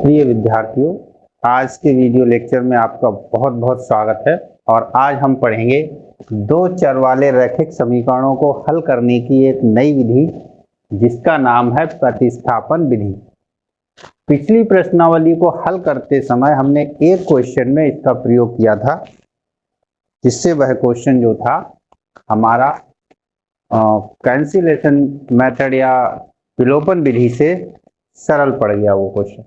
प्रिय विद्यार्थियों, आज के वीडियो लेक्चर में आपका बहुत बहुत स्वागत है। और आज हम पढ़ेंगे दो चर वाले रैखिक समीकरणों को हल करने की एक नई विधि जिसका नाम है प्रतिस्थापन विधि। पिछली प्रश्नावली को हल करते समय हमने एक क्वेश्चन में इसका प्रयोग किया था, जिससे वह क्वेश्चन जो था हमारा कैंसिलेशन मेथड या विलोपन विधि से सरल पड़ गया। वो क्वेश्चन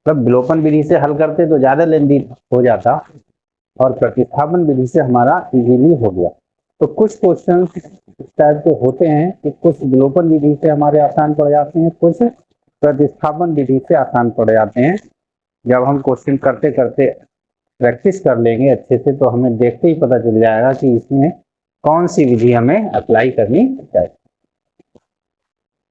मतलब विलोपन विधि से हल करते तो ज्यादा लेंदी हो जाता और प्रतिस्थापन विधि से हमारा इजीली हो गया। तो कुछ क्वेश्चन इस टाइप के होते हैं कि कुछ विलोपन विधि से हमारे आसान पड़ जाते हैं, कुछ प्रतिस्थापन विधि से आसान पड़ जाते हैं। जब हम क्वेश्चन करते करते प्रैक्टिस कर लेंगे अच्छे से तो हमें देखते ही पता चल जाएगा कि इसमें कौन सी विधि हमें अप्लाई करनी चाहिए।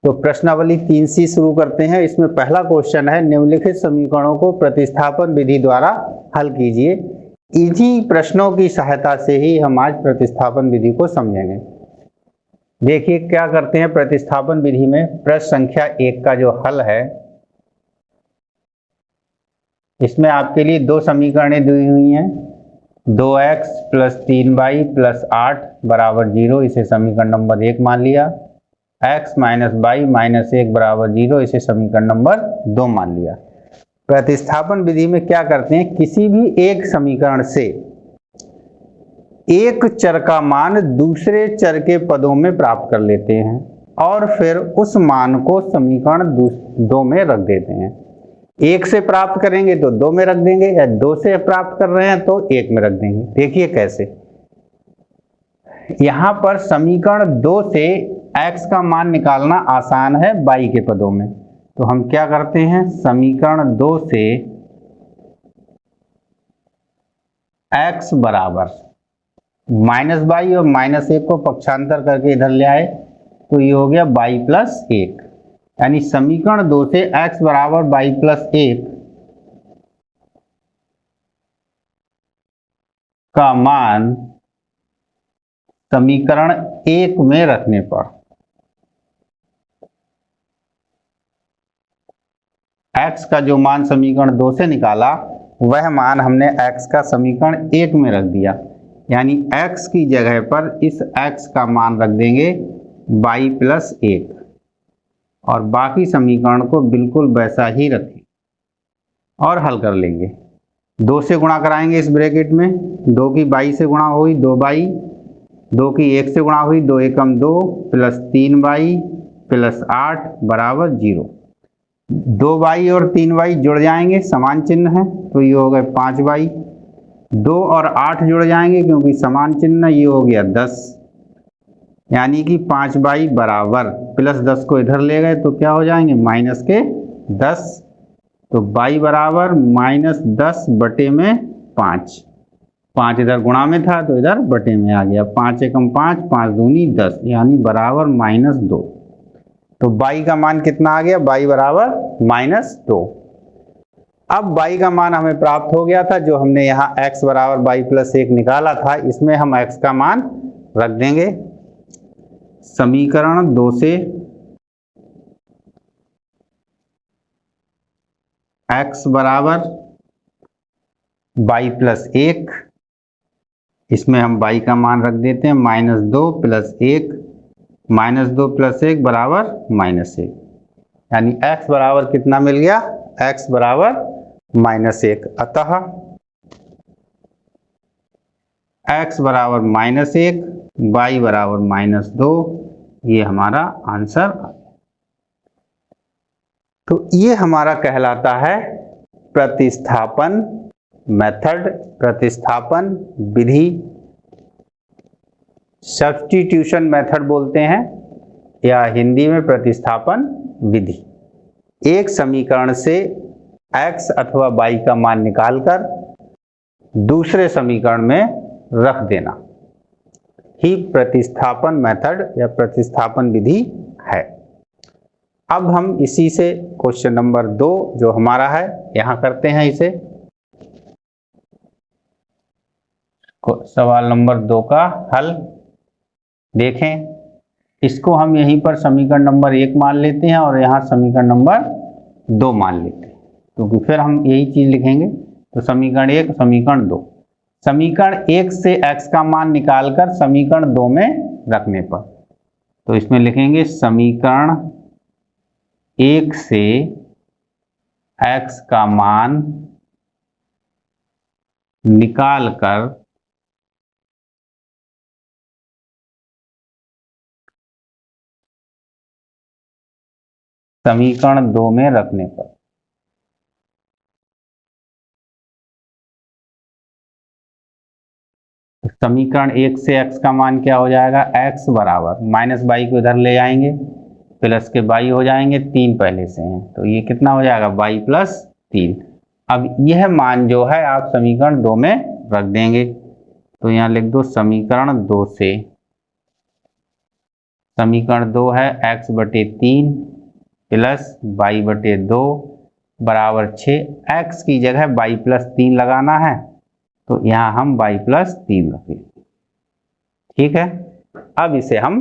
तो प्रश्नावली 3 से शुरू करते हैं। इसमें पहला क्वेश्चन है, निम्नलिखित समीकरणों को प्रतिस्थापन विधि द्वारा हल कीजिए। इन्हीं प्रश्नों की सहायता से ही हम आज प्रतिस्थापन विधि को समझेंगे। देखिए क्या करते हैं प्रतिस्थापन विधि में। प्रश्न संख्या 1 का जो हल है, इसमें आपके लिए दो समीकरणें दी हुई हैं। 2x + 3y + 8 = 0, इसे समीकरण नंबर 1 मान लिया। x - y - 1 = 0, इसे समीकरण नंबर 2 मान लिया। प्रतिस्थापन विधि में क्या करते हैं, किसी भी एक समीकरण से एक चर का मान दूसरे चर के पदों में प्राप्त कर लेते हैं और फिर उस मान को समीकरण 2 में रख देते हैं। 1 से प्राप्त करेंगे तो 2 में रख देंगे, या 2 से प्राप्त कर रहे हैं तो 1 में रख देंगे। देखिए कैसे, यहां पर समीकरण 2 से x का मान निकालना आसान है y के पदों में। तो हम क्या करते हैं, समीकरण 2 से x बराबर -y और -1 को पक्षांतर करके इधर ले आए तो ये हो गया y + 1, यानी समीकरण 2 से x बराबर y + 1 का मान समीकरण 1 में रखने पर x का जो मान समीकरण 2 से निकाला वह मान हमने x का समीकरण 1 में रख दिया, यानी x की जगह पर इस x का मान रख देंगे y + 1 और बाकी समीकरण को बिल्कुल वैसा ही रखें और हल कर लेंगे। 2 से गुणा कराएंगे इस ब्रैकेट में, 2 की y से गुणा हुई 2y, 2 की 1 से गुणा हुई 2 एकम 2 + 3y + 8 = 0। 2y और 3y जुड़ जाएंगे, समान चिन्ह है तो ये हो गए 5y। 2 और 8 जुड़ जाएंगे क्योंकि समान चिन्ह, ये हो गया 10, यानी कि 5y बराबर +10 को इधर ले गए तो क्या हो जाएंगे -10। तो y बराबर -10 बटे में 5, 5 इधर गुणा में था तो इधर बटे में आ गया। 5 एकम 5, 5 दूनी 10, यानी बराबर -2। तो y का मान कितना आ गया, y बराबर -2। अब y का मान हमें प्राप्त हो गया था, जो हमने यहाँ x बराबर y + 1 निकाला था, इसमें हम x का मान रख देंगे। समीकरण 2 से x बराबर y + 1, इसमें हम y का मान रख देते हैं -2 + 1, -2 + 1 बराबर -1, यानी x बराबर कितना मिल गया, x बराबर -1। अतः x बराबर -1, y बराबर -2, ये हमारा आंसर। तो ये हमारा कहलाता है प्रतिस्थापन मेथड, प्रतिस्थापन विधि, सब्स्टिट्यूशन मेथड बोलते हैं, या हिंदी में प्रतिस्थापन विधि। एक समीकरण से x अथवा y का मान निकालकर दूसरे समीकरण में रख देना ही प्रतिस्थापन मेथड या प्रतिस्थापन विधि है। अब हम इसी से क्वेश्चन नंबर 2 जो हमारा है यहां करते हैं। इसे सवाल नंबर 2 का हल देखें। इसको हम यहीं पर समीकरण नंबर 1 मान लेते हैं और यहाँ समीकरण नंबर 2 मान लेते हैं। क्योंकि फिर हम यही चीज लिखेंगे। तो समीकरण 1, समीकरण 2, समीकरण 1 से x का मान निकालकर समीकरण 2 में रखने पर, तो इसमें लिखेंगे समीकरण 1 से x का मान निकालकर समीकरण 2 में रखने पर। समीकरण 1 से x का मान क्या हो जाएगा, x बराबर माइनस बाई को इधर ले आएंगे, प्लस के बाई हो जाएंगे, 3 पहले से हैं तो ये कितना हो जाएगा, बाई प्लस 3। अब यह मान जो है आप समीकरण 2 में रख देंगे। तो यहाँ लिख दो समीकरण 2 से, समीकरण 2 है x बटे 3 प्लस बाई बटे 2 बराबर 6। x की जगह बाई प्लस 3 लगाना है तो यहाँ हम बाई प्लस 3 रखें। ठीक है, अब इसे हम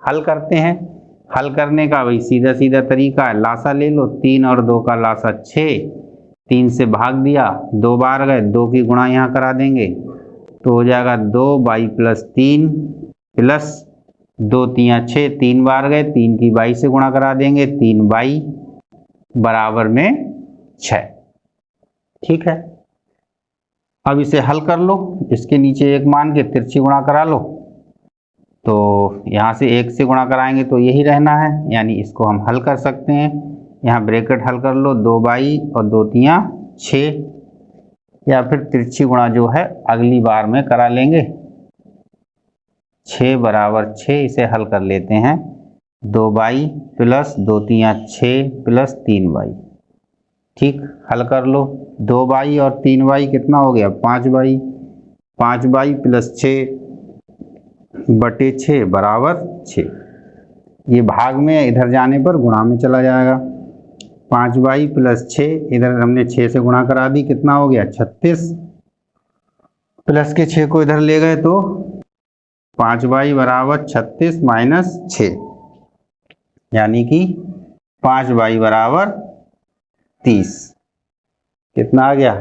हल करते हैं। हल करने का भाई सीधा सीधा तरीका है, लासा ले लो, 3 और 2 का लासा 6, 3 से भाग दिया, 2 बार गए, 2 की गुणा यहाँ करा देंगे तो हो जाएगा 2 बाई प्लस 3 प्लस 2 तियां 6, 3 बार गए, 3 की बाई से गुणा करा देंगे, 3 बाई बराबर में 6। ठीक है, अब इसे हल कर लो, इसके नीचे 1 मान के तिरछी गुणा करा लो, तो यहाँ से 1 से गुणा कराएंगे तो यही रहना है, यानी इसको हम हल कर सकते हैं। यहाँ ब्रैकेट हल कर लो, 2 बाई और 2 तियां 6, या फिर तिरछी गुणा जो है अगली बार में करा लेंगे। 6 बराबर 6, इसे हल कर लेते हैं, 2 बाई प्लस 2 तियां 6 प्लस 3 बाई। ठीक, हल कर लो, 2 बाई और 3 बाई कितना हो गया, 5 बाई, 5 बाई प्लस 6 बटे 6 बराबर 6। ये भाग में इधर जाने पर गुणा में चला जाएगा, 5 बाई प्लस 6, इधर हमने 6 से गुणा करा दी, कितना हो गया 36, प्लस के 6 को इधर ले गए तो 5 बाई बराबर 36 माइनस 6, यानी कि 5 बाई बराबर 30। कितना आ गया,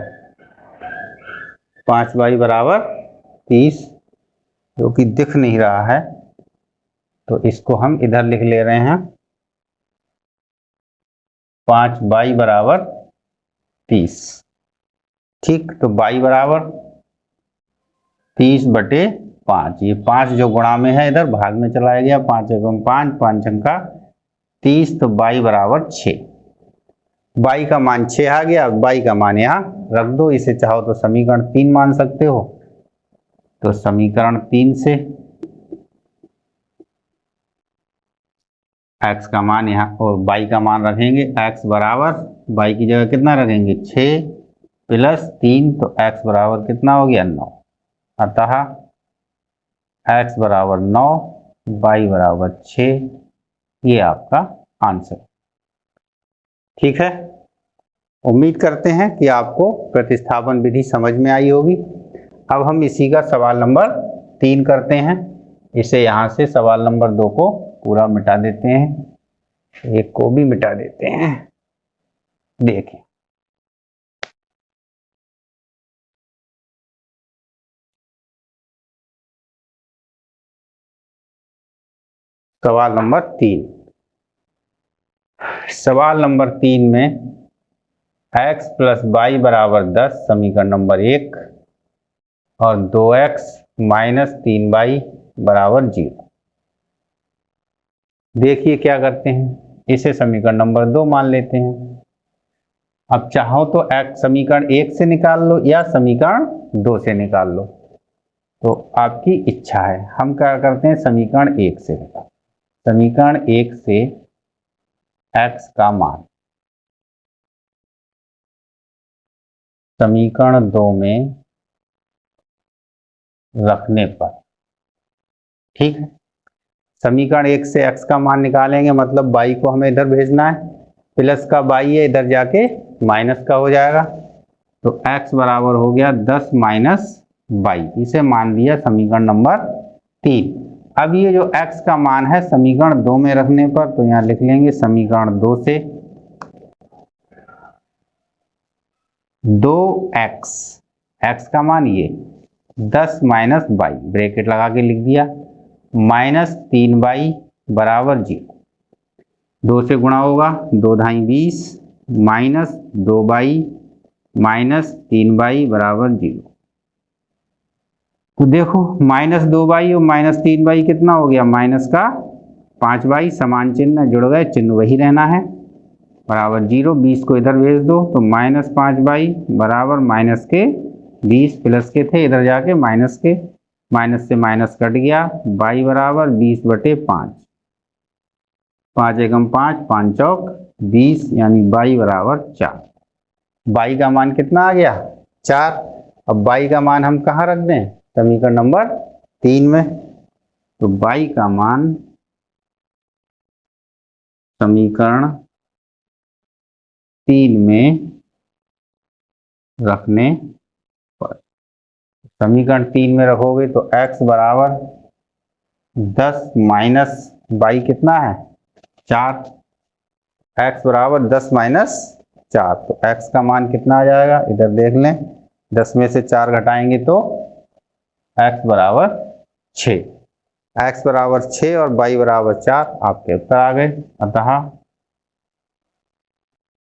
5 बाई बराबर 30, जो कि दिख नहीं रहा है तो इसको हम इधर लिख ले रहे हैं, 5 बाई बराबर 30। ठीक, तो बाई बराबर 30 बटे 5, ये 5 जो गुणा में है इधर भाग में चलाया गया, 5 एकम 5, 5 अंका 30, तो बाई बराबर 6। बाई का मान 6 आ गया, बाई का मान यहाँ रख दो, इसे चाहो तो समीकरण 3 मान सकते हो। तो समीकरण 3 से x का मान यहाँ और बाई का मान रखेंगे, x बराबर बाई की जगह कितना रखेंगे 6 प्लस 3, तो x बराबर कितना हो गया 9। अतः x बराबर 9, बाई बराबर 6, ये आपका आंसर। ठीक है, उम्मीद करते हैं कि आपको प्रतिस्थापन विधि समझ में आई होगी। अब हम इसी का सवाल नंबर 3 करते हैं। इसे यहाँ से सवाल नंबर 2 को पूरा मिटा देते हैं, 1 को भी मिटा देते हैं। देखें, सवाल नंबर 3। सवाल नंबर 3 में x प्लस बाई बराबर 10 समीकरण नंबर 1 और 2x माइनस 3 बाई बराबर 0। देखिए क्या करते हैं, इसे समीकरण नंबर 2 मान लेते हैं। अब चाहो तो x समीकरण 1 से निकाल लो या समीकरण 2 से निकाल लो, तो आपकी इच्छा है। हम क्या करते हैं, समीकरण 1 से निकाल, समीकरण 1 से x का मान समीकरण 2 में रखने पर, ठीक है, समीकरण 1 से x का मान निकालेंगे, मतलब बाई को हमें इधर भेजना है, प्लस का बाई है इधर जाके माइनस का हो जाएगा, तो x बराबर हो गया 10 माइनस बाई, इसे मान दिया समीकरण नंबर 3। अब ये जो x का मान है समीकरण 2 में रखने पर, तो यहाँ लिख लेंगे समीकरण 2 से 2x, x का मान ये 10 माइनस बाई, ब्रैकेट लगा के लिख दिया, माइनस 3y बराबर 0, 2 से गुणा होगा, 2 ढाई 20, माइनस 2y माइनस 3y बराबर 0। तो देखो माइनस 2y और माइनस 3y कितना हो गया, माइनस का 5y, समान चिन्ह जुड़ गए, चिन्ह वही रहना है, बराबर 0। 20 को इधर भेज दो तो माइनस 5y बराबर माइनस के 20, प्लस के थे इधर जाके माइनस के, माइनस से माइनस कट गया, y बराबर 20/5, 5 एकम 5, 5 चौक 20, यानी y बराबर 4। y का मान कितना आ गया, 4। अब y का मान हम कहाँ रख दें, समीकरण नंबर 3 में। तो y का मान समीकरण 3 में रखने पर, समीकरण 3 में रखोगे तो x बराबर 10 माइनस y कितना है 4, x बराबर 10 माइनस 4, तो x का मान कितना आ जाएगा, इधर देख लें, 10 में से 4 घटाएंगे तो x बराबर 6, x बराबर 6 और y बराबर 4, आपके उत्तर आ गए। अतः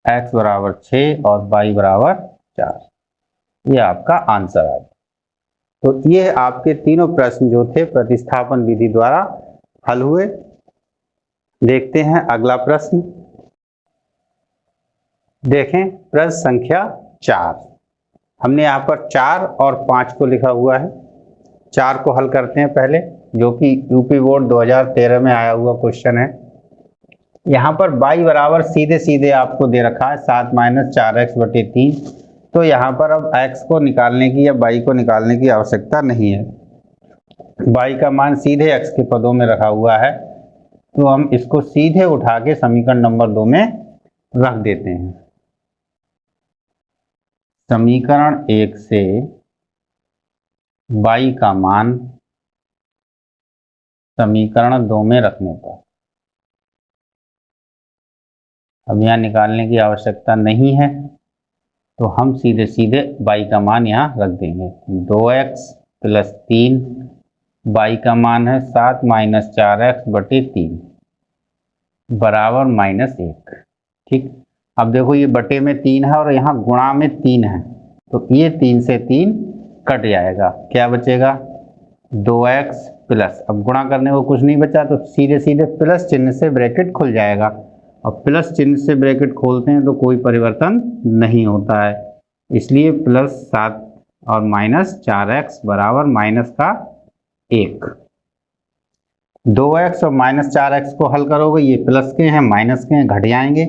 x बराबर 6 और y बराबर 4, ये आपका आंसर आ गया। तो ये आपके तीनों प्रश्न जो थे प्रतिस्थापन विधि द्वारा हल हुए। देखते हैं अगला प्रश्न। देखें प्रश्न संख्या 4, हमने यहाँ पर 4 और 5 को लिखा हुआ है। 4 को हल करते हैं पहले, जो कि यूपी बोर्ड 2013 में आया हुआ क्वेश्चन है। यहाँ पर y बराबर सीधे सीधे आपको दे रखा है 7 माइनस 4x/3, तो यहाँ पर अब x को निकालने की या y को निकालने की आवश्यकता नहीं है, y का मान सीधे x के पदों में रखा हुआ है, तो हम इसको सीधे उठा के समीकरण नंबर 2 में रख देते हैं। समीकरण 1 से y का मान समीकरण 2 में रखने पर, अब यहाँ निकालने की आवश्यकता नहीं है, तो हम सीधे सीधे y का मान यहाँ रख देंगे। 2x + 3, y का मान है 7 माइनस 4x/3 बराबर -1। ठीक, अब देखो ये बटे में 3 है और यहाँ गुणा में 3 है, तो ये 3 से 3 कट जाएगा, क्या बचेगा 2x प्लस, अब गुणा करने को कुछ नहीं बचा तो सीधे सीधे प्लस चिन्ह से ब्रैकेट खुल जाएगा, अब प्लस चिन्ह से ब्रैकेट खोलते हैं तो कोई परिवर्तन नहीं होता है, इसलिए +7 और -4x बराबर माइनस का 1। 2x और -4x को हल करोगे, ये प्लस के हैं माइनस के हैं, घट जाएंगे,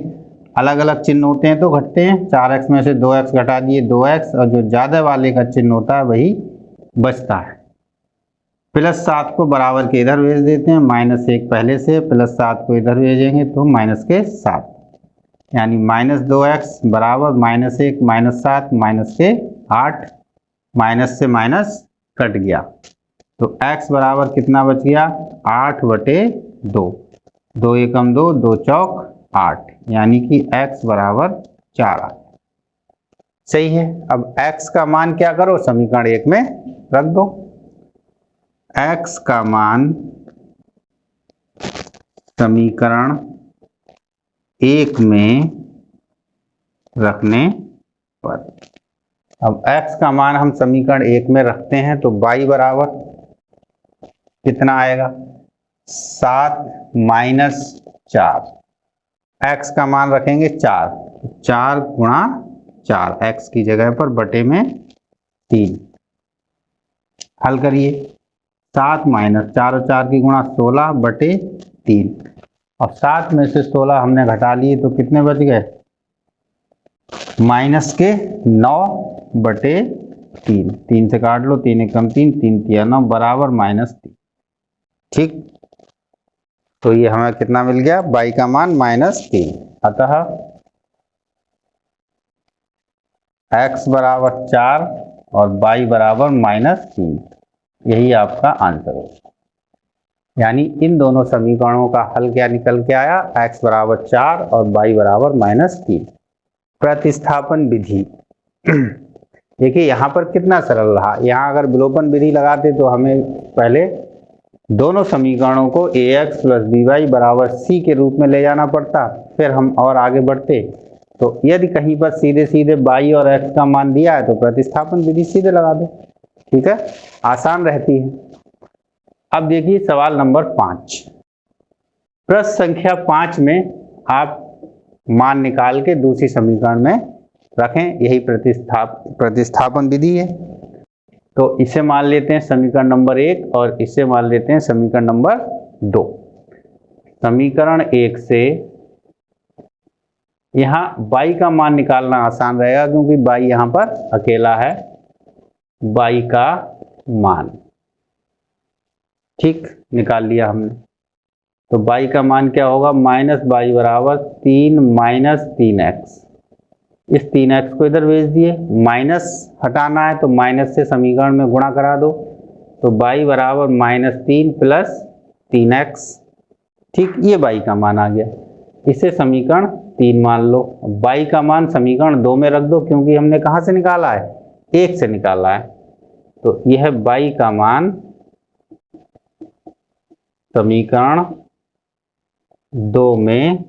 अलग अलग चिन्ह होते हैं तो घटते हैं। 4x में से 2x घटा दिए 2x, और जो ज्यादा वाले का चिन्ह होता है वही बचता है। +7 को बराबर के इधर भेज देते हैं, -1 पहले से, +7 को इधर भेजेंगे तो -7, यानी -2x बराबर -1 -7 -8, माइनस से माइनस कट गया, तो x बराबर कितना बच गया 8/2, 2 एकम 2, 2 चौक 8, यानी कि x बराबर 4 आ गया। सही है। अब x का मान क्या करो, समीकरण 1 में रख दो। x का मान समीकरण 1 में रखने पर, अब x का मान हम समीकरण 1 में रखते हैं तो y बराबर कितना आएगा 7 माइनस 4, x का मान रखेंगे 4, 4 गुणा 4, x की जगह पर बटे में 3, हल करिए, 7 माइनस 4 और 4 की गुणा 16/3, और 7 में से 16 हमने घटा लिए तो कितने बच गए माइनस के 9/3, 3 से काट लो, 3 एकम 3, 3 तिया 9 बराबर -3। ठीक, तो ये हमें कितना मिल गया, y का मान -3। अतः x बराबर 4 और y बराबर -3, यही आपका आंसर होगा। यानी इन दोनों समीकरणों का हल क्या निकल के आया, x बराबर 4 और y बराबर -3। प्रतिस्थापन विधि, देखिए यहाँ पर कितना सरल रहा। यहाँ अगर विलोपन विधि लगाते तो हमें पहले दोनों समीकरणों को ax प्लस by बराबर c के रूप में ले जाना पड़ता, फिर हम और आगे बढ़ते। तो यदि कहीं पर सीधे सीधे y और x का मान दिया है तो प्रतिस्थापन विधि सीधे लगा दो, ठीक है, आसान रहती है। अब देखिए सवाल नंबर 5। प्रश्न संख्या 5 में आप मान निकाल के दूसरी समीकरण में रखें, यही प्रतिस्थापन विधि है। तो इसे मान लेते हैं समीकरण नंबर 1 और इसे मान लेते हैं समीकरण नंबर 2। समीकरण 1 से यहाँ y का मान निकालना आसान रहेगा क्योंकि y यहाँ पर अकेला है। y का मान ठीक निकाल लिया हमने, तो y का मान क्या होगा, माइनस y बराबर 3 माइनस 3x। इस 3x को इधर भेज दिए, माइनस हटाना है तो माइनस से समीकरण में गुणा करा दो, तो y बराबर माइनस 3 प्लस 3x। ठीक, ये y का मान आ गया। इसे समीकरण 3 मान लो। y का मान समीकरण 2 में रख दो क्योंकि हमने कहाँ से निकाला है, 1 से निकाला है। तो यह y का मान समीकरण 2 में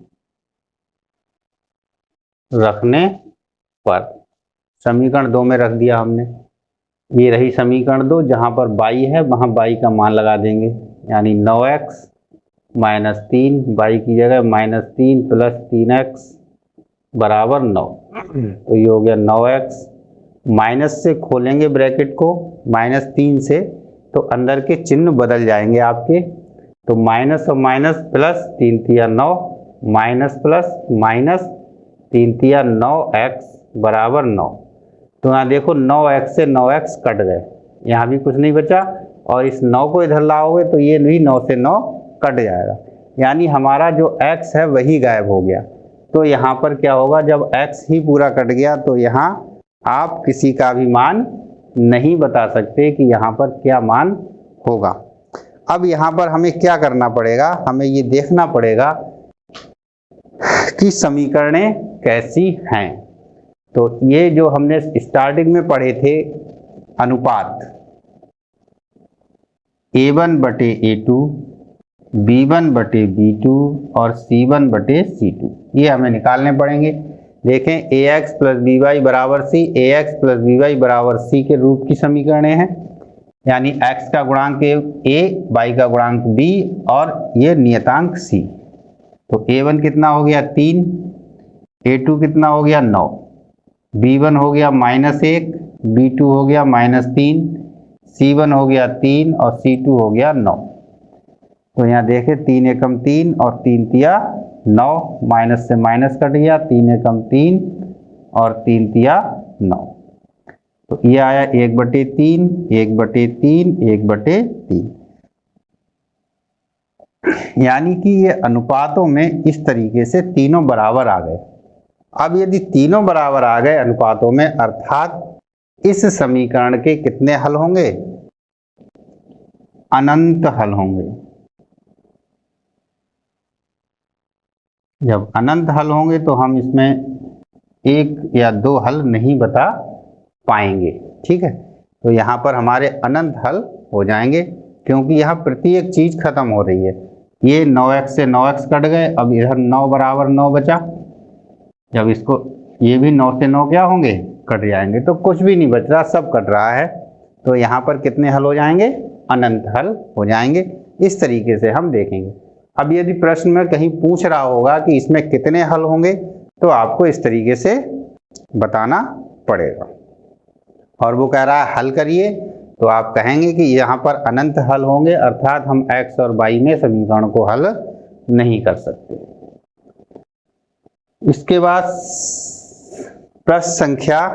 रखने पर, समीकरण 2 में रख दिया हमने। ये रही समीकरण 2, जहां पर y है वहां y का मान लगा देंगे, यानी 9x माइनस 3, y की जगह माइनस 3 प्लस 3x बराबर 9। तो ये हो गया 9x। माइनस से खोलेंगे ब्रैकेट को माइनस 3 से, तो अंदर के चिन्ह बदल जाएंगे आपके। तो माइनस और माइनस प्लस 3 तिया 9, माइनस प्लस माइनस 3 तिया 9x बराबर 9। तो यहाँ देखो 9x से 9x कट गए, यहाँ भी कुछ नहीं बचा, और इस 9 को इधर लाओगे तो ये भी 9 से 9 कट जाएगा, यानी हमारा जो x है वही गायब हो गया। तो यहाँ पर क्या होगा, जब x ही पूरा कट गया तो यहाँ आप किसी का भी मान नहीं बता सकते कि यहाँ पर क्या मान होगा। अब यहाँ पर हमें क्या करना पड़ेगा, हमें ये देखना पड़ेगा कि समीकरणें कैसी हैं। तो ये जो हमने स्टार्टिंग में पढ़े थे अनुपात a1 बटे a2, b1 बटे b2 और c1 बटे c2, ये हमें निकालने पड़ेंगे। देखें ax प्लस by बराबर c, ax प्लस by बराबर c के रूप की समीकरणें हैं, यानी x का गुणांक a, y का गुणांक b और ये नियतांक c। तो a1 कितना हो गया 3, a2 कितना हो गया 9, b1 हो गया -1, b2 हो गया -3, c1 हो गया 3 और c2 हो गया 9। तो यहाँ देखें 3 एकम 3 और 3 तिया 9, माइनस से माइनस कट गया, 3 एकम 3 और 3 तिया 9। तो ये आया 1/3, 1/3, 1/3, यानी कि ये अनुपातों में इस तरीके से तीनों बराबर आ गए। अब यदि तीनों बराबर आ गए अनुपातों में, अर्थात इस समीकरण के कितने हल होंगे, अनंत हल होंगे। जब अनंत हल होंगे तो हम इसमें 1 या 2 हल नहीं बता पाएंगे, ठीक है। तो यहाँ पर हमारे अनंत हल हो जाएंगे क्योंकि यहाँ प्रत्येक चीज खत्म हो रही है। ये 9x से 9x कट गए, अब इधर 9 बराबर 9 बचा। जब इसको ये भी 9 से 9 क्या होंगे, कट जाएंगे, तो कुछ भी नहीं बच रहा, सब कट रहा है। तो यहाँ पर कितने हल हो जाएंगे, अनंत हल हो जाएंगे। इस तरीके से हम देखेंगे। अब यदि प्रश्न में कहीं पूछ रहा होगा कि इसमें कितने हल होंगे, तो आपको इस तरीके से बताना पड़ेगा। और वो कह रहा है हल करिए, तो आप कहेंगे कि यहाँ पर अनंत हल होंगे, अर्थात हम x और y में समीकरण को हल नहीं कर सकते। इसके बाद प्रश्न संख्या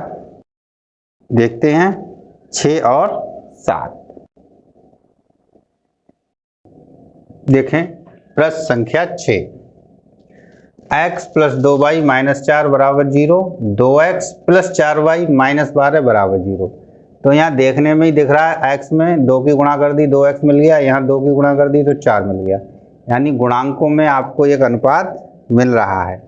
देखते हैं 6 और 7। देखें प्रश्न संख्या 6, x प्लस 2y माइनस 4 बराबर 0, 2x प्लस 4y माइनस 12 बराबर 0। तो यहाँ देखने में ही दिख रहा है x में 2 की गुणा कर दी 2x मिल गया, यहाँ 2 की गुणा कर दी तो 4 मिल गया, यानी गुणांकों में आपको एक अनुपात मिल रहा है।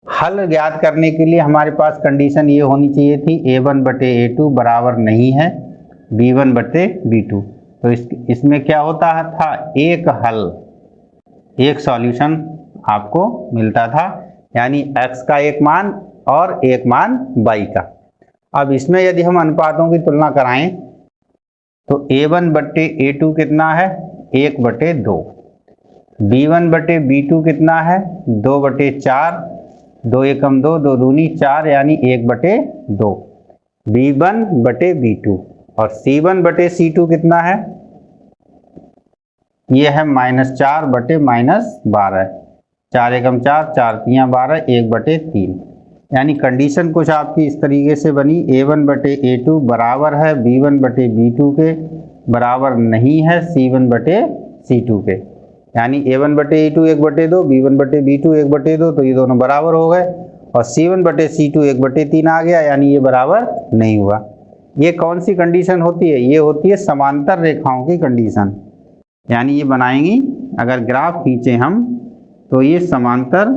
हल ज्ञात करने के लिए हमारे पास कंडीशन ये होनी चाहिए थी a1 बटे a2 बराबर नहीं है b1 बटे b2। तो इसमें क्या होता था, एक हल, एक सॉल्यूशन आपको मिलता था, यानी x का एक मान और एक मान y का। अब इसमें यदि हम अनुपातों की तुलना कराएं तो a1 बटे a2 कितना है, 1 बटे 2, b1 बटे b2 कितना है, 2 बटे 4, 2 एकम 2, 2 दूनी 4, यानी 1 बटे 2, b1 बटे b2। और c1 बटे c2 कितना है, ये है -4 बटे -12, 4 एकम 4, 4 तियां 12, 1 बटे 3। यानी कंडीशन कुछ आपकी इस तरीके से बनी, a1 बटे a2 बराबर है b1 बटे b2 के, बराबर नहीं है c1 बटे c2 के। यानी a1 बटे a2 1 बटे 2, b1 बटे b2 1 बटे 2, तो ये दोनों बराबर हो गए, और c1 बटे c2 1 बटे 3 आ गया, यानी ये बराबर नहीं हुआ। ये कौन सी कंडीशन होती है, ये होती है समांतर रेखाओं की कंडीशन। यानी ये बनाएंगी, अगर ग्राफ खींचे हम तो ये समांतर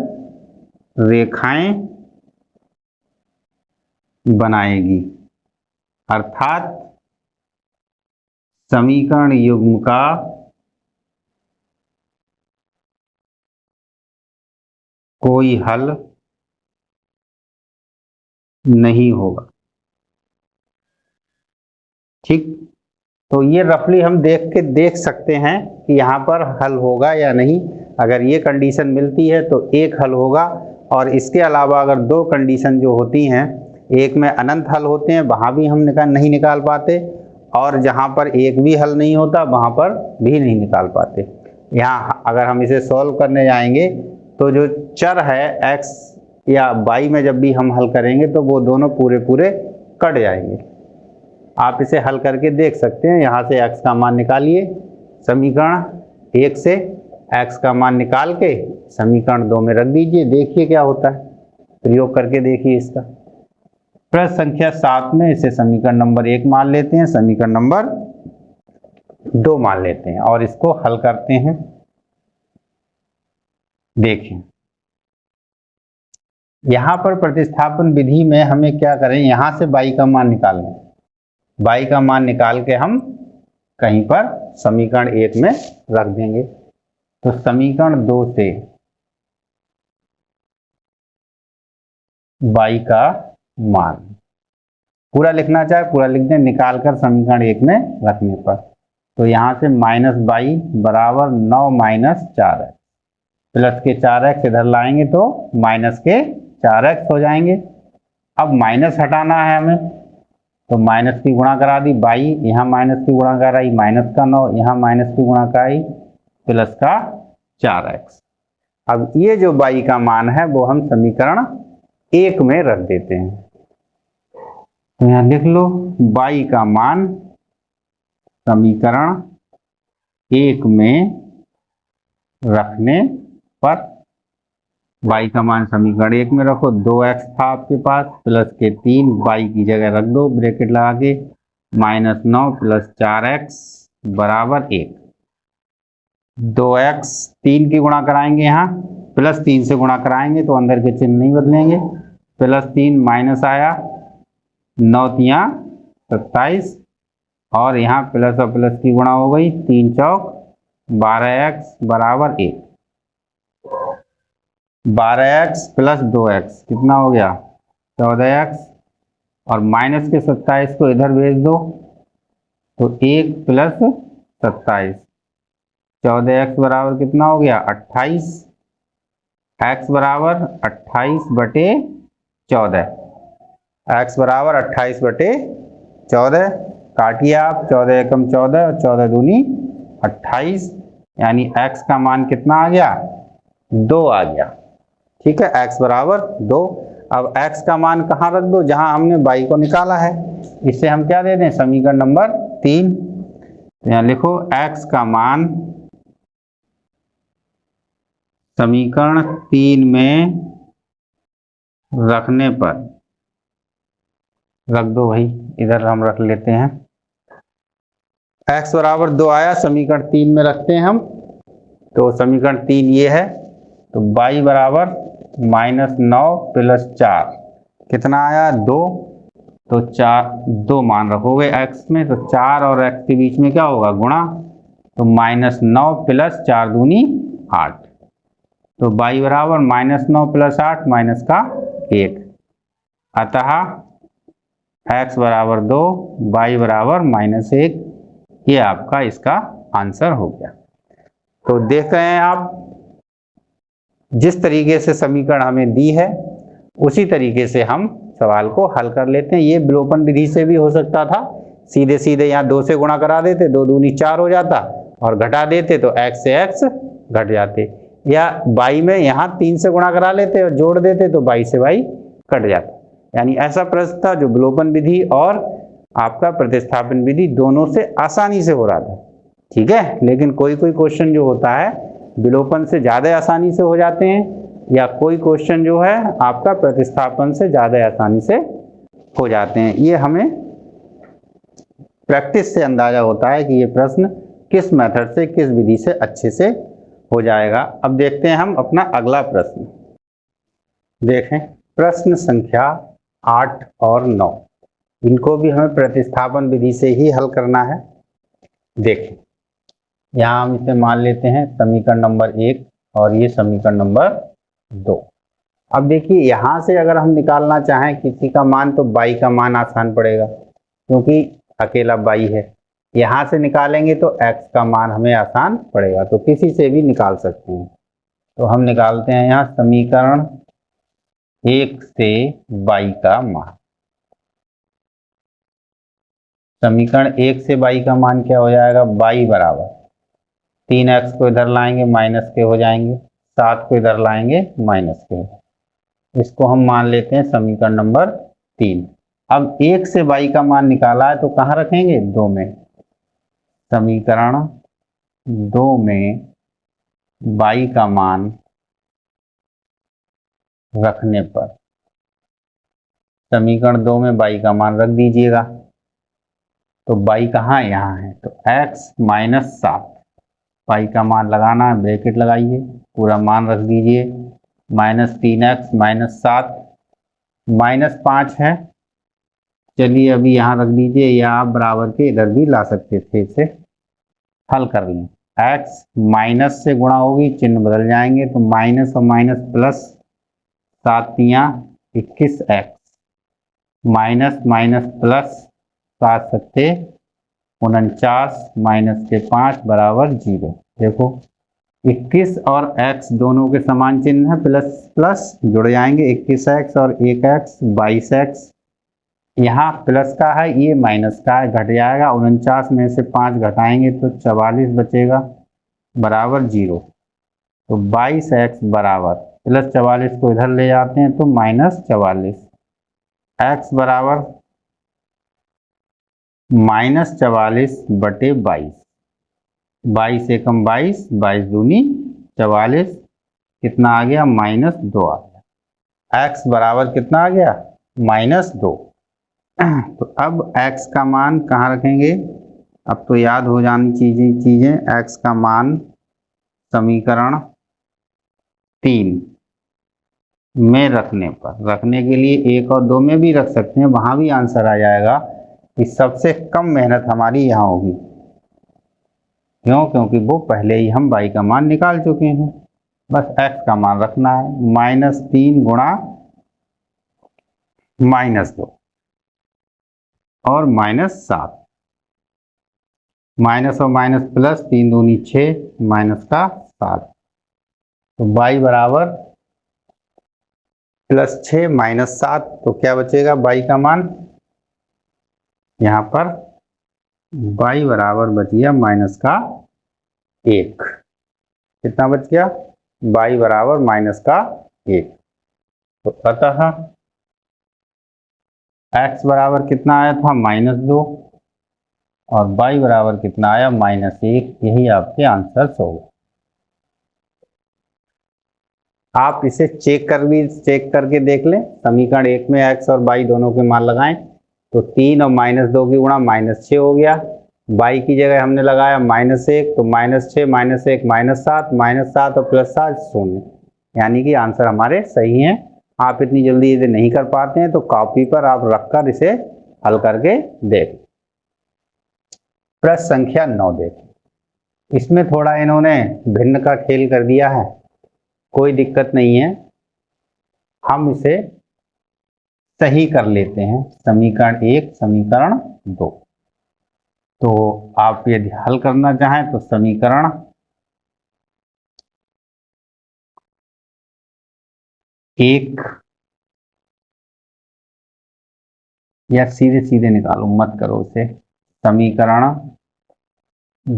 रेखाएं बनाएगी, अर्थात समीकरण युग्म का कोई हल नहीं होगा। ठीक, तो ये रफली हम देख सकते हैं कि यहाँ पर हल होगा या नहीं। अगर ये कंडीशन मिलती है तो एक हल होगा, और इसके अलावा अगर दो कंडीशन जो होती हैं, एक में अनंत हल होते हैं, वहाँ भी हम नहीं निकाल पाते, और जहाँ पर एक भी हल नहीं होता वहाँ पर भी नहीं निकाल पाते। यहाँ अगर हम इसे सॉल्व करने जाएंगे तो जो चर है x या y में जब भी हम हल करेंगे तो वो दोनों पूरे पूरे कट जाएंगे। आप इसे हल करके देख सकते हैं। यहाँ से x का मान निकालिए, समीकरण 1 से x का मान निकाल के समीकरण 2 में रख दीजिए, देखिए क्या होता है, प्रयोग करके देखिए इसका। प्रश्न संख्या 7 में इसे समीकरण नंबर 1 मान लेते हैं, समीकरण नंबर 2 मान लेते हैं, और इसको हल करते हैं। देखिए यहाँ पर प्रतिस्थापन विधि में हमें क्या करें, यहाँ से y का मान निकालना है। y का मान निकाल के हम कहीं पर समीकरण 1 में रख देंगे। तो समीकरण 2 से y का मान पूरा लिखना चाहे पूरा लिख दें, निकाल कर समीकरण 1 में रखने पर। तो यहाँ से -y बराबर 9 - 4x, प्लस के 4x इधर लाएंगे तो माइनस के 4x हो जाएंगे। अब माइनस हटाना है हमें, तो माइनस की गुणा करा दी बाई, यहाँ माइनस की गुणा कराई माइनस का 9, यहाँ माइनस की गुणा कराई प्लस का 4x। अब ये जो बाई का मान है वो हम समीकरण 1 में रख देते हैं। तो यहाँ लिख लो, बाई का मान समीकरण 1 में रखने पर, y का मान समीकरण 1 में रखो, 2x था आपके पास, प्लस के 3, y की जगह रख दो ब्रैकेट लगा के, -9 प्लस 4x बराबर 1। 2x 3 की गुणा कराएंगे, यहाँ प्लस 3 से गुणा कराएंगे तो अंदर के चिन्ह नहीं बदलेंगे, +3 माइनस आया, 9 तियां 27, और यहाँ प्लस और प्लस की गुणा हो गई, 3 चौक 12x बराबर 1। 12x प्लस 2x कितना हो गया, 14x, और माइनस के 27 को इधर भेज दो तो 1 प्लस 27, 14x बराबर कितना हो गया, 28, x बराबर 28 बटे 14, x बराबर 28 बटे 14, काटिए आप, 14 एकम 14 और 14 दूनी 28, यानी x का मान कितना आ गया, 2 आ गया। ठीक है, x बराबर 2। अब x का मान कहाँ रख दो, जहां हमने y को निकाला है, इससे हम क्या दे दें, समीकरण नंबर 3। तो यहाँ लिखो, x का मान समीकरण 3 में रखने पर रख दो भाई, इधर हम रख लेते हैं, x बराबर 2 आया, समीकरण 3 में रखते हैं हम। तो समीकरण 3 ये है, तो y बराबर -9 + 4 कितना आया 2। तो 4 2 मान रखोगे x में, तो 4 और x के बीच में क्या होगा गुणा, तो -9 + 4 दूनी 8। तो y बराबर -9 + 8 माइनस का 1, अतः x बराबर 2, y बराबर -1। ये आपका इसका आंसर हो गया। तो देख रहे हैं आप, जिस तरीके से समीकरण हमें दी है उसी तरीके से हम सवाल को हल कर लेते हैं। ये विलोपन विधि से भी हो सकता था, सीधे सीधे यहाँ 2 से गुणा करा देते, 2 दूनी 4 हो जाता, और घटा देते तो x से x घट जाते, या y में यहाँ 3 से गुणा करा लेते और जोड़ देते तो y से y कट जाता। यानी ऐसा प्रश्न था जो विलोपन विधि और आपका प्रतिस्थापन विधि दोनों से आसानी से हो रहा था, ठीक है। लेकिन कोई कोई क्वेश्चन जो होता है विलोपन से ज़्यादा आसानी से हो जाते हैं, या कोई क्वेश्चन जो है आपका प्रतिस्थापन से ज़्यादा आसानी से हो जाते हैं। ये हमें प्रैक्टिस से अंदाजा होता है कि ये प्रश्न किस मेथड से, किस विधि से अच्छे से हो जाएगा। अब देखते हैं हम अपना अगला प्रश्न। देखें प्रश्न संख्या 8 और 9, इनको भी हमें प्रतिस्थापन विधि से ही हल करना है। देखें यहाँ हम इसे मान लेते हैं समीकरण नंबर 1 और ये समीकरण नंबर 2। अब देखिए यहाँ से अगर हम निकालना चाहें किसी का मान, तो y का मान आसान पड़ेगा क्योंकि अकेला y है। यहाँ से निकालेंगे तो x का मान हमें आसान पड़ेगा, तो किसी से भी निकाल सकते हैं। तो हम निकालते हैं यहाँ समीकरण 1 से y का मान। समीकरण 1 से y का मान क्या हो जाएगा, y बराबर 3x को इधर लाएंगे माइनस के हो जाएंगे, 7 को इधर लाएंगे माइनस के। इसको हम मान लेते हैं समीकरण नंबर 3। अब 1 से y का मान निकाला है तो कहाँ रखेंगे, 2 में। समीकरण 2 में y का मान रखने पर, समीकरण 2 में y का मान रख दीजिएगा। तो y कहाँ है, यहाँ है, तो x - 7, y का मान लगाना है, ब्रैकेट लगाइए, पूरा मान रख दीजिए, -3x - 7 -5 है। चलिए अभी यहाँ रख दीजिए, या आप बराबर के इधर भी ला सकते थे, इसे हल कर लें। x माइनस से गुणा होगी, चिन्ह बदल जाएंगे, तो माइनस और minus plus, 7 × 21x, minus minus plus, 7 सत्ते 49, माइनस के 5 बराबर 0। देखो 21 और x दोनों के समान चिन्ह है, प्लस प्लस जुड़ जाएंगे, 21x और 1x 22x। यहाँ प्लस का है, ये माइनस का है, घट जाएगा, 49 में से 5 घटाएंगे तो 44 बचेगा बराबर 0। तो 22x बराबर प्लस 44 को इधर ले जाते हैं तो -44, x बराबर -44 बटे 22, 22 एकम 22, 22 दूनी 44, कितना आ गया, -2 आ गया। x बराबर कितना आ गया, -2। तो अब x का मान कहाँ रखेंगे, अब तो याद हो जानी चीजें। x का मान समीकरण 3 में रखने के लिए 1 और 2 में भी रख सकते हैं, वहां भी आंसर आ जाएगा। कि सबसे कम मेहनत हमारी यहाँ होगी, क्यों, क्योंकि वो पहले ही हम y का मान निकाल चुके हैं। बस x का मान रखना है, -3 गुणा -2 और -7, माइनस और माइनस प्लस, 3 दूनी 6, माइनस का 7। तो y बराबर +6 -7, तो क्या बचेगा y का मान, यहाँ पर y बराबर बच गया -1। कितना बच गया, y बराबर -1। तो अतः x बराबर कितना आया था, -2, और y बराबर कितना आया, -1। यही आपके आंसर होगा। आप इसे चेक करके देख लें। समीकरण 1 में x और y दोनों के मान लगाएं तो 3 और -2 की गुणा -6 हो गया। y की जगह हमने लगाया -1, तो -6 -1 -7, -7 और +7 0, यानी कि आंसर हमारे सही हैं। आप इतनी जल्दी यदि नहीं कर पाते हैं तो कॉपी पर आप रखकर इसे हल करके देखें। प्रश्न संख्या 9 देखें। इसमें थोड़ा इन्होंने भिन्न का खेल कर दिया है, कोई दिक्कत नहीं है, हम इसे सही कर लेते हैं। समीकरण 1 समीकरण 2। तो आप यदि हल करना चाहें तो समीकरण 1 या सीधे सीधे निकालो, मत करो उसे। समीकरण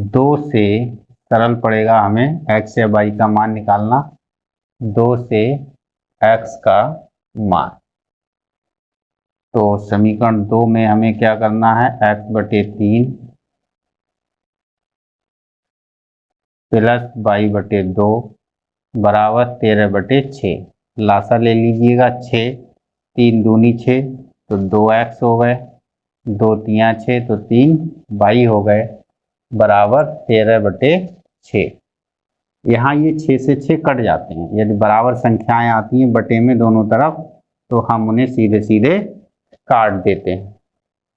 2 से सरल पड़ेगा हमें x या y का मान निकालना। 2 से x का मान, तो समीकरण 2 में हमें क्या करना है, x/3 प्लस y/2 बराबर 13/6। लासा ले लीजिएगा, 6 3 दूनी 6 तो 2x हो गए, 2 तियां 6 तो 3y हो गए बराबर 13/6। यहाँ ये 6 से 6 कट जाते हैं। यदि बराबर संख्याएं आती हैं बटे में दोनों तरफ तो हम उन्हें सीधे सीधे काट देते हैं,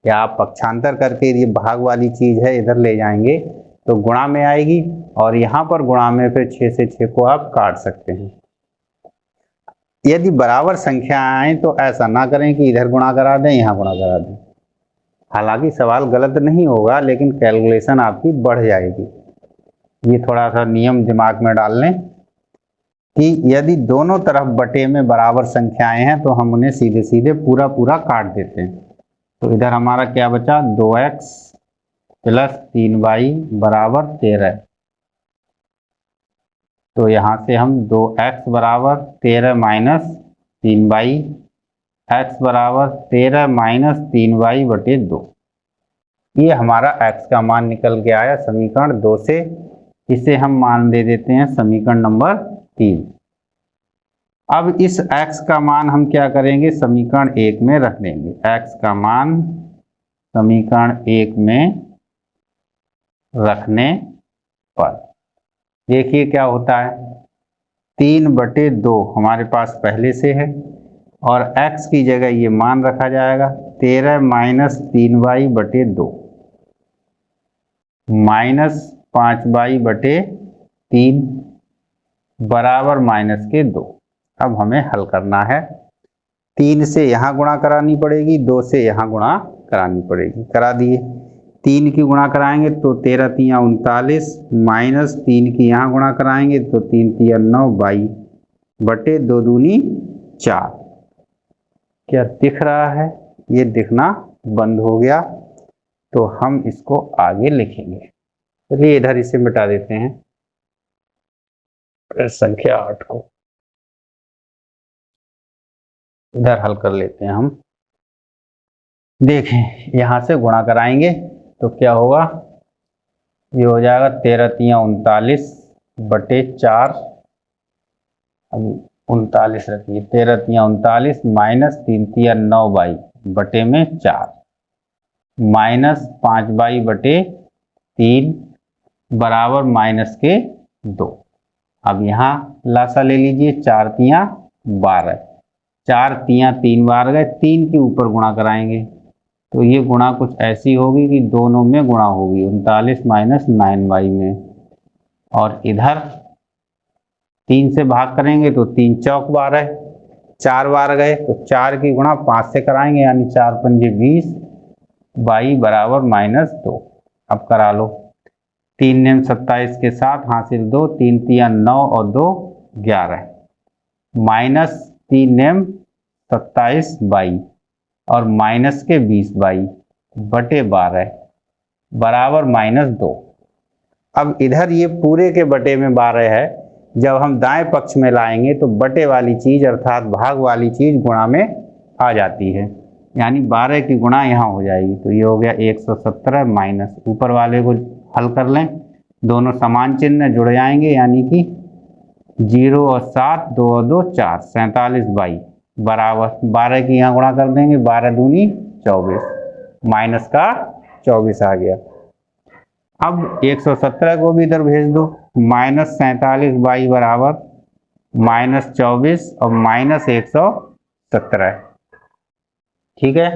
या आप पक्षांतर करके ये भाग वाली चीज है इधर ले जाएंगे तो गुणा में आएगी, और यहाँ पर गुणा में फिर 6 से 6 को आप काट सकते हैं। यदि बराबर संख्या आए तो ऐसा ना करें कि इधर गुणा करा दें यहाँ गुणा करा दें। हालांकि सवाल गलत नहीं होगा लेकिन कैलकुलेशन आपकी बढ़ जाएगी। ये थोड़ा सा नियम दिमाग में डाल लें कि यदि दोनों तरफ बटे में बराबर संख्याएं हैं तो हम उन्हें सीधे सीधे पूरा पूरा काट देते हैं। तो इधर हमारा क्या बचा, 2x प्लस 3y बराबर 13। तो यहाँ से हम 2x बराबर 13 माइनस 3y, x बराबर 13 माइनस 3y/2। ये हमारा x का मान निकल के आया समीकरण 2 से। इसे हम मान दे देते हैं समीकरण नंबर 3। अब इस x का मान हम क्या करेंगे, समीकरण 1 में रख देंगे। x का मान समीकरण 1 में रखने पर देखिए क्या होता है, 3/2 हमारे पास पहले से है और x की जगह ये मान रखा जाएगा 13 माइनस 3y/2 माइनस 5y/3 बराबर माइनस के 2। अब हमें हल करना है। 3 से यहाँ गुणा करानी पड़ेगी, 2 से यहाँ गुणा करानी पड़ेगी। करा दिए, 3 की गुणा कराएंगे तो 13 तियां 39 माइनस 3 की यहाँ गुणा कराएंगे तो 3 तियां 9 y/2 दूनी 4। क्या दिख रहा है, ये दिखना बंद हो गया तो हम इसको आगे लिखेंगे। चलिए इधर इसे मिटा देते हैं, संख्या 8 को इधर हल कर लेते हैं हम। देखें यहां से गुणा कराएंगे तो क्या होगा, ये हो जाएगा 13 तियां 39/4। अब 39 रखिए, 13 तियां 39 माइनस 3 तियां 9y/4 माइनस 5y/3 बराबर माइनस के 2। अब यहाँ लासा ले लीजिए, 4 तियां 12, 4 तियां 3 बार गए, 3 के ऊपर गुणा कराएंगे तो ये गुणा कुछ ऐसी होगी कि दोनों में गुणा होगी, 39 माइनस 9y में, और इधर 3 से भाग करेंगे तो 3 चौक 12, 4 बार गए तो 4 की गुणा 5 से कराएंगे यानी 4 पंजे 20 y बराबर माइनस 2। अब करा लो, 3 नेम 27 के साथ हासिल 2, 3 तियां 9 और 2 11 माइनस 3 नेम 27y और माइनस के 20y/12 बराबर माइनस 2। अब इधर ये पूरे के बटे में 12 है, जब हम दाएं पक्ष में लाएंगे तो बटे वाली चीज अर्थात भाग वाली चीज गुणा में आ जाती है, यानी 12 की गुणा यहाँ हो जाएगी। तो ये हो गया 117 माइनस ऊपर वाले को हल कर लें, दोनों समान चिन्ह जुड़ जाएंगे यानी कि 0 और 7, 2 और 2 4, 47y बराबर 12 की यहाँ गुणा कर देंगे, 12 दूनी 24 माइनस का 24 आ गया। अब 117 को भी इधर भेज दो, माइनस 47y बराबर -24 और -117, ठीक है।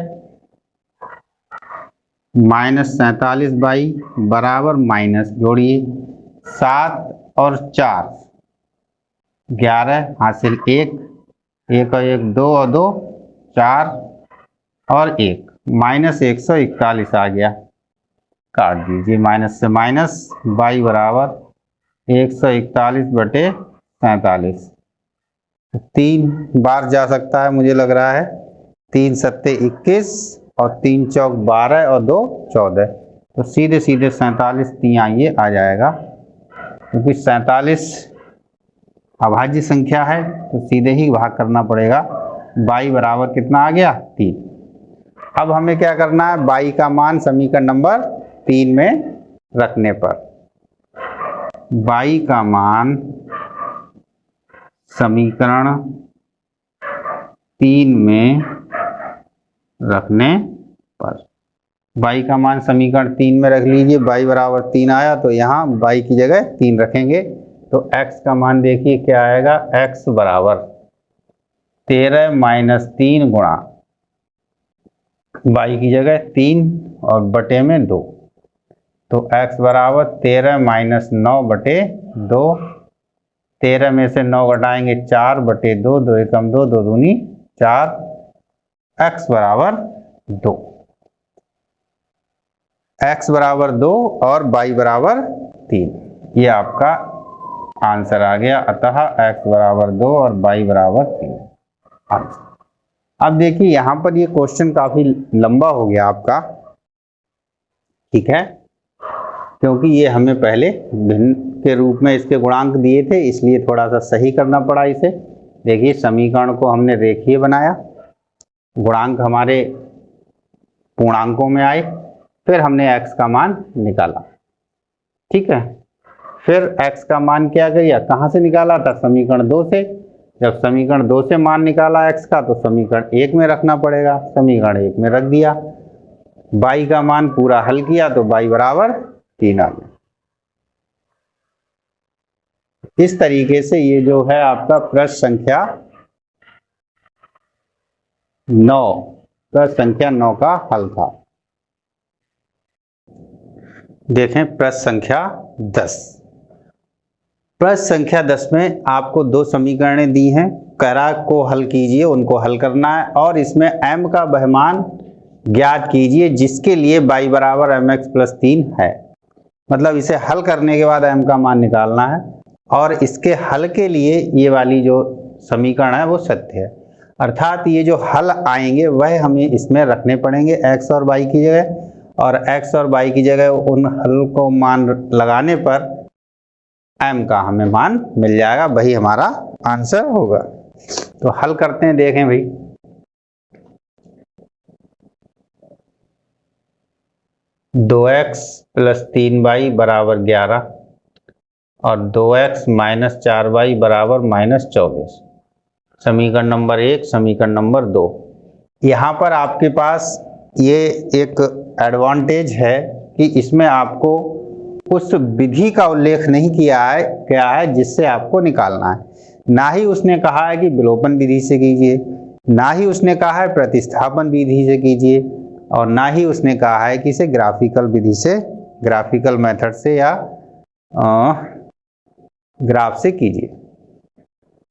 -47 बराबर माइनस जोड़िए 7 और 4 11 हासिल 1 और 1 2 और 2 4 और 1 -141 आ गया, काट दीजिए माइनस से माइनस। y बराबर 141/47, 3 बार जा सकता है मुझे लग रहा है। 3 सत्ते 21 और 3 चौक 12 और 2 14, तो सीधे सीधे 47 ये आ जाएगा, क्योंकि 47 अभाज्य संख्या है तो सीधे ही भाग करना पड़ेगा। y बराबर कितना आ गया 3। अब हमें क्या करना है, y का मान समीकरण नंबर 3 में रखने पर, y का मान समीकरण 3 में रखने पर, y का मान समीकरण 3 में रख लीजिए। y बराबर 3 आया तो यहाँ y की जगह 3 रखेंगे, तो x का मान देखिए क्या आएगा, x बराबर 13 - 3 गुणा y की जगह 3 और बटे में 2, तो x बराबर 13 - 9/2, 13 में से 9 घटाएंगे 4/2, 2 एकम 2, 2 दूनी 4, x बराबर 2, x बराबर 2 और y बराबर 3, ये आपका आंसर आ गया। अतः x बराबर 2 और y बराबर 3 आंसर। अब देखिए यहाँ पर ये क्वेश्चन काफी लंबा हो गया आपका, ठीक है, क्योंकि ये हमें पहले भिन्न के रूप में इसके गुणांक दिए थे, इसलिए थोड़ा सा सही करना पड़ा इसे। देखिए समीकरण को हमने रेखीय बनाया, गुणांक हमारे पूर्णांकों में आए, फिर हमने x का मान निकाला, ठीक है। फिर x का मान क्या किया, कहाँ से निकाला था, समीकरण 2 से। जब समीकरण 2 से मान निकाला x का, तो समीकरण 1 में रखना पड़ेगा, समीकरण 1 में रख दिया। y का मान पूरा हल किया तो y बराबर 3 आ गया। इस तरीके से ये जो है आपका प्रश्न संख्या 9 का हल था। देखें प्रश्न संख्या 10। प्रश्न संख्या 10 में आपको 2 समीकरणें दी हैं, करा को हल कीजिए, उनको हल करना है, और इसमें m का वह मान ज्ञात कीजिए जिसके लिए y बराबर mx + 3 है। मतलब इसे हल करने के बाद m का मान निकालना है, और इसके हल के लिए ये वाली जो समीकरण है वो सत्य है, अर्थात ये जो हल आएंगे वह हमें इसमें रखने पड़ेंगे x और y की जगह, और x और y की जगह उन हल को मान लगाने पर m का हमें मान मिल जाएगा, वही हमारा आंसर होगा। तो हल करते हैं, देखें भाई। दो x + 3y बराबर 11 और 2x - 4y बराबर -24, समीकरण नंबर 1, समीकरण नंबर 2। यहाँ पर आपके पास ये एक एडवांटेज है कि इसमें आपको उस विधि का उल्लेख नहीं किया है जिससे आपको निकालना है। ना ही उसने कहा है कि विलोपन विधि से कीजिए, ना ही उसने कहा है प्रतिस्थापन विधि से कीजिए, और ना ही उसने कहा है कि इसे ग्राफिकल विधि से, ग्राफिकल मेथड से या ग्राफ से कीजिए।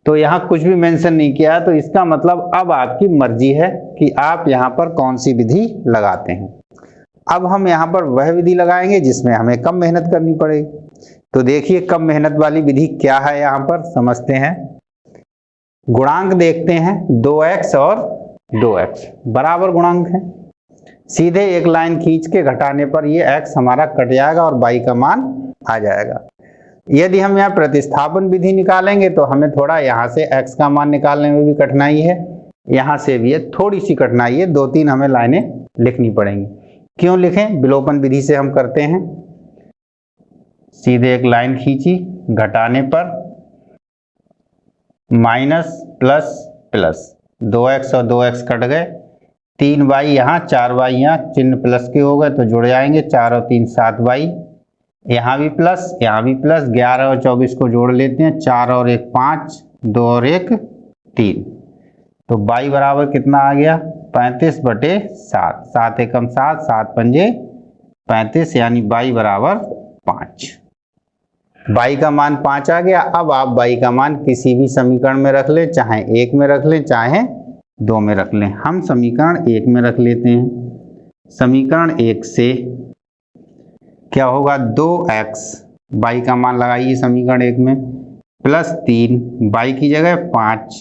तो यहाँ कुछ भी मेंशन नहीं किया है, तो इसका मतलब अब आपकी मर्जी है कि आप यहाँ पर कौन सी विधि लगाते हैं। अब हम यहाँ पर वह विधि लगाएंगे जिसमें हमें कम मेहनत करनी पड़ेगी। तो देखिए कम मेहनत वाली विधि क्या है, यहाँ पर समझते हैं। गुणांक देखते हैं, 2x और 2x बराबर गुणांक है, सीधे एक लाइन खींच के घटाने पर ये x हमारा कट जाएगा और y का मान आ जाएगा। यदि हम यहाँ प्रतिस्थापन विधि निकालेंगे तो हमें थोड़ा यहाँ से x का मान निकालने में भी कठिनाई है, यहाँ से भी है, थोड़ी सी कठिनाई है, 2-3 हमें लाइनें लिखनी पड़ेंगी। क्यों लिखें, विलोपन विधि से हम करते हैं। सीधे एक लाइन खींची, घटाने पर माइनस प्लस प्लस, 2x और 2x कट गए, 3y यहाँ 4y यहाँ, चिन्ह प्लस के हो गए तो जुड़ जाएंगे, 4 और 3 7y, यहाँ भी प्लस यहाँ भी प्लस, 11 और 24 को जोड़ लेते हैं, 4 और 1 5, 2 और 1 3, तो y बराबर कितना आ गया 35/7, 7 एकम 7, 7 पंजे 35, यानी y बराबर 5। y का मान 5 आ गया। अब आप y का मान किसी भी समीकरण में रख लें, चाहे 1 में रख लें चाहे 2 में रख लें। हम समीकरण 1 में रख लेते हैं। समीकरण 1 से क्या होगा 2x, y का मान लगाइए समीकरण 1 में, प्लस 3 y की जगह 5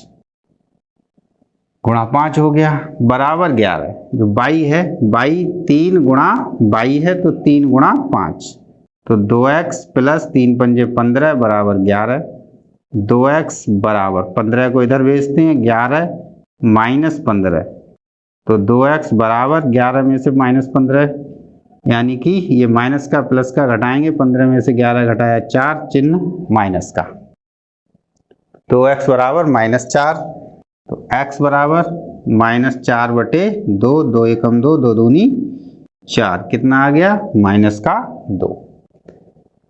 गुणा 5 हो गया बराबर 11। जो y है, y 3 गुणा y है तो 3 गुणा 5, तो 2x प्लस 3 पंजे 15 बराबर 11। 2x बराबर 15 को इधर भेजते हैं, 11 माइनस 15, तो 2x बराबर 11 में से माइनस 15, यानी कि ये माइनस का प्लस का घटाएंगे, 15 में से 11 घटाया 4, चिन्ह माइनस का, तो x बराबर -4, तो x बराबर -4/2, 2 एकम 2, 2 दूनी 4, कितना आ गया -2।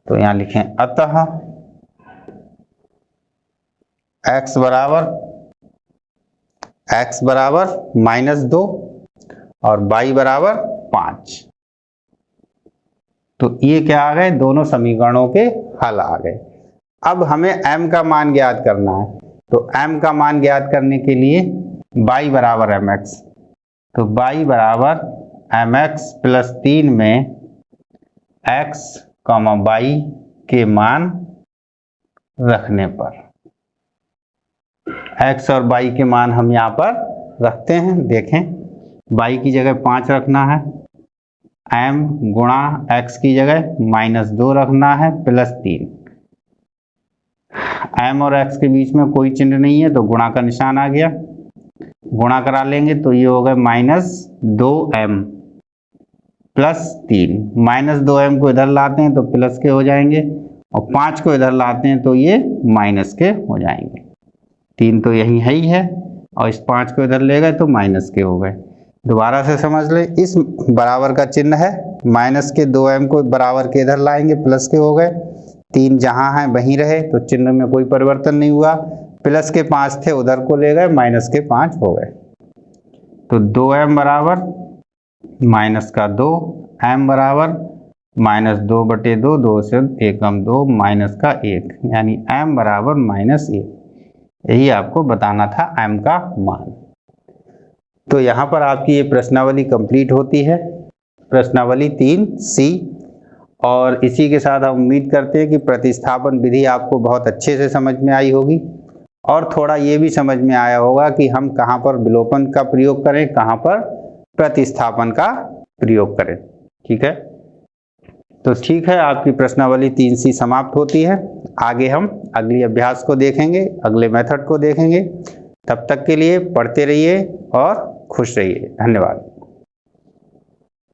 तो यहाँ लिखें अतः x बराबर -2 और y बराबर 5। तो ये क्या आ गए, दोनों समीकरणों के हल आ गए। अब हमें m का मान ज्ञात करना है, तो m का मान ज्ञात करने के लिए y बराबर mx, तो y बराबर mx प्लस 3 में x, y के मान रखने पर, x और y के मान हम यहाँ पर रखते हैं। देखें, y की जगह 5 रखना है, m गुणा x की जगह -2 रखना है, प्लस 3, m और x के बीच में कोई चिन्ह नहीं है तो गुणा का निशान आ गया, गुणा करा लेंगे तो ये होगा -2m प्लस 3, -2m को इधर लाते हैं तो प्लस के हो जाएंगे और 5 को इधर लाते हैं तो ये माइनस के हो जाएंगे। 3 तो यही है ही है और इस 5 को इधर ले गए तो माइनस के हो गए। दोबारा से समझ ले, इस बराबर का चिन्ह है, माइनस के 2m को बराबर के इधर लाएंगे, प्लस के हो गए, 3 जहां है वहीं रहे तो चिन्ह में कोई परिवर्तन नहीं हुआ, प्लस के 5 थे उधर को ले गए, माइनस के 5 हो गए, तो 2m बराबर -2, m बराबर -2/2, 2 से 1 2, -1, यानी m बराबर -1। यही आपको बताना था m का मान। तो यहाँ पर आपकी ये प्रश्नावली कंप्लीट होती है, प्रश्नावली 3C। और इसी के साथ हम उम्मीद करते हैं कि प्रतिस्थापन विधि आपको बहुत अच्छे से समझ में आई होगी और थोड़ा ये भी समझ में आया होगा कि हम कहाँ पर विलोपन का प्रयोग करें, कहाँ पर प्रतिस्थापन का प्रयोग करें। ठीक है, तो ठीक है, आपकी प्रश्नावली 3C समाप्त होती है। आगे हम अगली अभ्यास को देखेंगे, अगले मेथड को देखेंगे। तब तक के लिए पढ़ते रहिए और खुश रहिए। धन्यवाद।